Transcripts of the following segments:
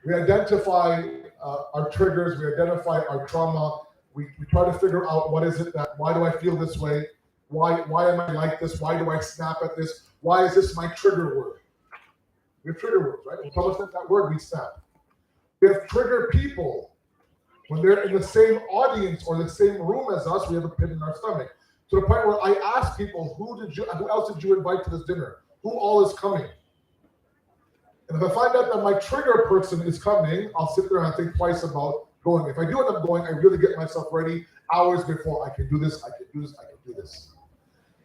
We identify our triggers, we identify our trauma, we try to figure out what is it why do I feel this way? Why am I like this? Why do I snap at this? Why is this my trigger word? We have trigger words, right? When someone says that word, we snap. We have trigger people. When they're in the same audience or the same room as us, we have a pit in our stomach. To the point where I ask people, who else did you invite to this dinner? Who all is coming? And if I find out that my trigger person is coming, I'll sit there and I think twice about going. If I do end up going, I really get myself ready hours before. I can do this, I can do this, I can do this.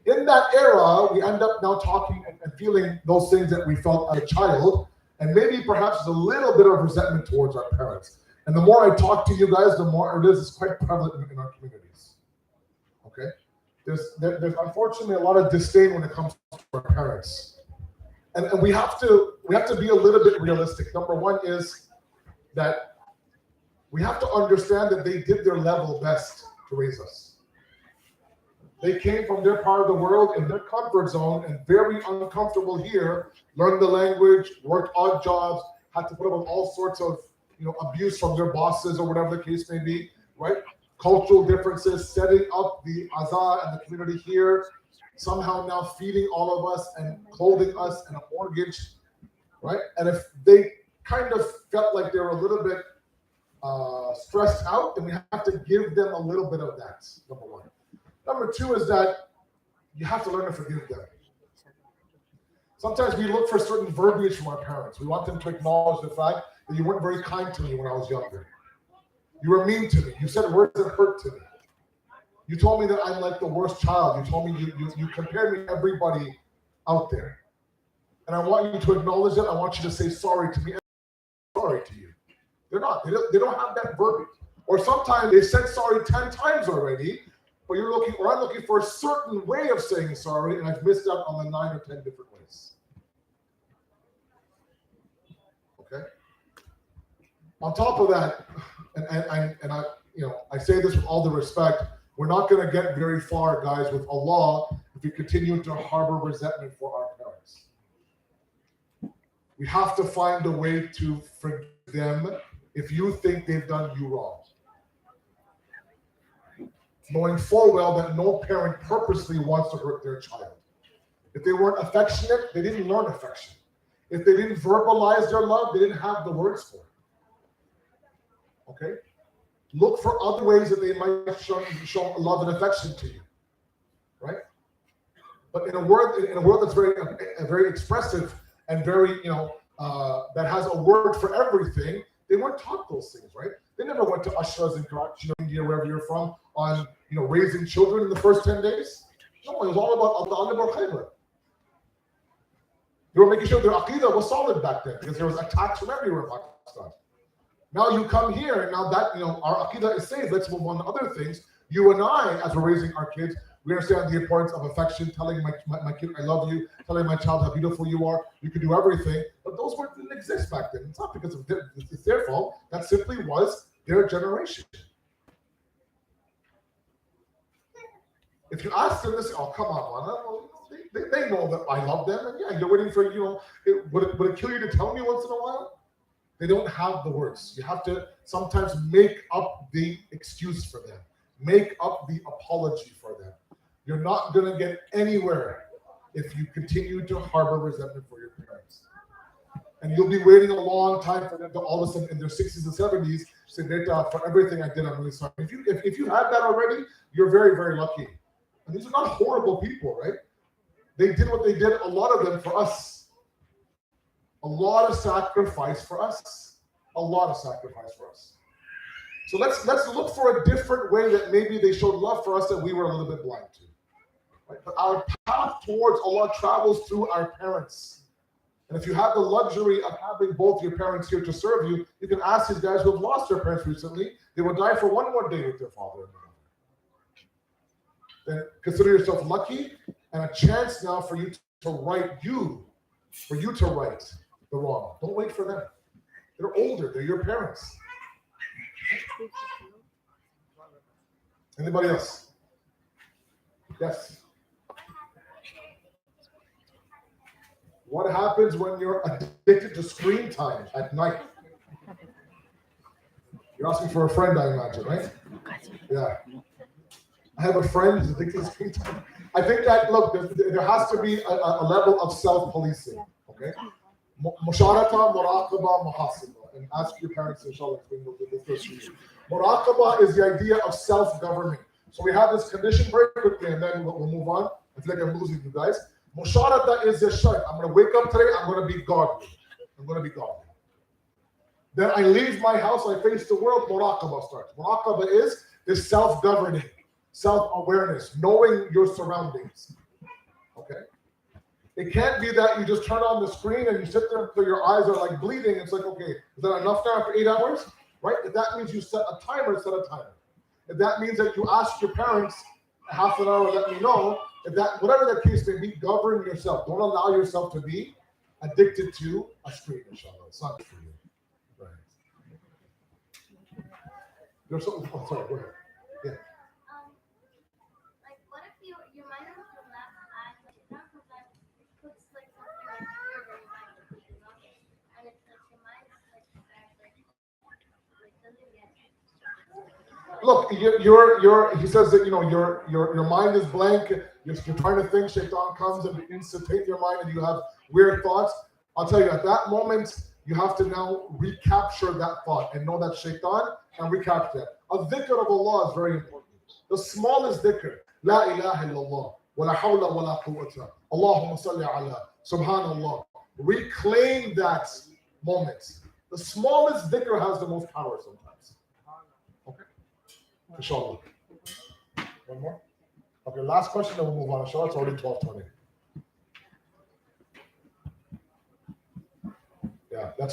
In that era, we end up now talking and feeling those things that we felt as a child, and maybe perhaps a little bit of resentment towards our parents. And the more I talk to you guys, the more it is quite prevalent in our communities. Okay? There's unfortunately a lot of disdain when it comes to our parents. And we have to be a little bit realistic. Number one is that we have to understand that they did their level best to raise us. They came from their part of the world in their comfort zone and very uncomfortable here, learned the language, worked odd jobs, had to put up with all sorts of abuse from their bosses or whatever the case may be, right? Cultural differences, setting up the Asad and the community here, somehow now feeding all of us and clothing us and a mortgage, right? And if they kind of felt like they were a little bit stressed out, then we have to give them a little bit of that, number one. Number two is that you have to learn to forgive them. Sometimes we look for certain verbiage from our parents. We want them to acknowledge the fact that you weren't very kind to me when I was younger. You were mean to me. You said words that hurt to me. You told me that I'm like the worst child. You told me you compared me to everybody out there. And I want you to acknowledge that. I want you to say sorry to me and sorry to you. They're not. They don't have that verbiage. Or sometimes they said sorry 10 times already, but I'm looking for a certain way of saying sorry, and I've missed out on the 9 or 10 different ways. Okay? On top of that, and I say this with all the respect, we're not going to get very far, guys, with Allah if we continue to harbor resentment for our parents. We have to find a way to forgive them if you think they've done you wrong. Knowing full well that no parent purposely wants to hurt their child. If they weren't affectionate, they didn't learn affection. If they didn't verbalize their love, they didn't have the words for it. Okay? Look for other ways that they might show love and affection to you, right? But in a world that's very expressive and very that has a word for everything, they weren't taught those things, right? They never went to ashras in Karachi, India, wherever you're from, on raising children in the first 10 days. No, it was all about al-Ta'lim al-Khayr. They were making sure their aqidah was solid back then because there was attacks from everywhere in Pakistan. Now you come here, and now that our aqidah is saved, let's move on to other things. You and I, as we're raising our kids, we understand the importance of affection, telling my kid I love you, telling my child how beautiful you are, you can do everything. But those words didn't exist back then. It's not because it's their fault. That simply was their generation. If you ask them this, oh, come on, man. They know that I love them, and yeah, you're waiting for, would it kill you to tell me once in a while? They don't have the words. You have to sometimes make up the excuse for them. Make up the apology for them. You're not going to get anywhere if you continue to harbor resentment for your parents. And you'll be waiting a long time for them to all of a sudden in their 60s and 70s say, Beta, for everything I did, I'm really sorry. If you have that already, you're very, very lucky. And these are not horrible people, right? They did what they did, a lot of them for us. A lot of sacrifice for us. A lot of sacrifice for us. So let's look for a different way that maybe they showed love for us that we were a little bit blind to. Right? But our path towards Allah travels through our parents. And if you have the luxury of having both your parents here to serve you, you can ask these guys who have lost their parents recently. They will die for one more day with their father and mother. Then consider yourself lucky and a chance now for you to right the wrong. Don't wait for them. They're older. They're your parents. Anybody else? Yes. What happens when you're addicted to screen time at night? You're asking for a friend, I imagine, right? Yeah. I have a friend who's addicted to screen time. I think that, look, there has to be a level of self-policing, okay? Musharata, muraqaba, muhasiba. And ask your parents, inshallah, explain this to you. Muraqaba is the idea of self-governing. So we have this condition very quickly, and then we'll move on. I feel like I'm losing you guys. Musharata is the shart. I'm going to wake up today, I'm going to be godly. I'm going to be godly. Then I leave my house, I face the world, muraqaba starts. Muraqaba is self-governing, self-awareness, knowing your surroundings. Okay? It can't be that you just turn on the screen and you sit there until your eyes are like bleeding. It's like, okay, is that enough time for 8 hours? Right? If that means you set a timer, set a timer. If that means that you ask your parents half an hour, let me know. If that, whatever the case may be, govern yourself. Don't allow yourself to be addicted to a screen, inshallah. It's not for you. Right. There's something, oh, sorry, go ahead. Yeah. Like, what if your mind is the left eye, but it puts like something like fear in your mind, and it's like your mind is like doesn't get it. Look, he says that, you know, your mind is blank. You're trying to think. Shaitan comes and begins to take your mind, and you have weird thoughts. I'll tell you, at that moment, you have to now recapture that thought and know that shaitan and recapture it. A dhikr of Allah is very important. The smallest dhikr, La ilaha illallah, wa la hawla wa la quwwata, Allahumma salli ala, subhanallah. Reclaim that moment. The smallest dhikr has the most power sometimes. Okay? Inshallah. One more? Okay, last question, then we'll move on. Inshallah, it's already 12:20. Yeah, that's